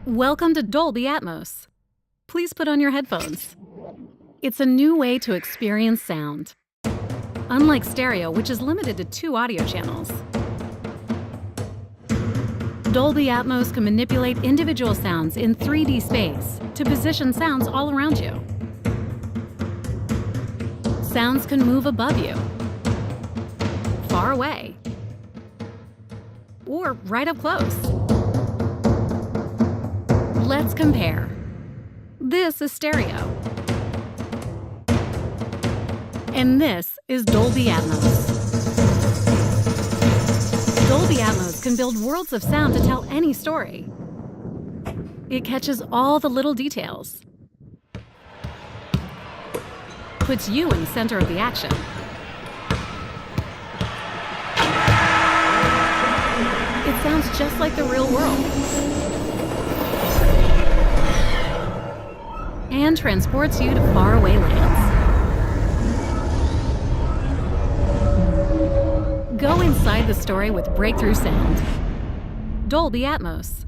Welcome to Dolby Atmos. Please put on your headphones. It's a new way to experience sound. Unlike stereo, which is limited to 2 audio channels, Dolby Atmos can manipulate individual sounds in 3D space to position sounds all around you. Sounds can move above you, far away, or right up close. Let's compare. This is stereo. And this is Dolby Atmos. Dolby Atmos can build worlds of sound to tell any story. It catches all the little details, puts you in the center of the action, it sounds just like the real world, and transports you to faraway lands. Go inside the story with breakthrough sound. Dolby Atmos.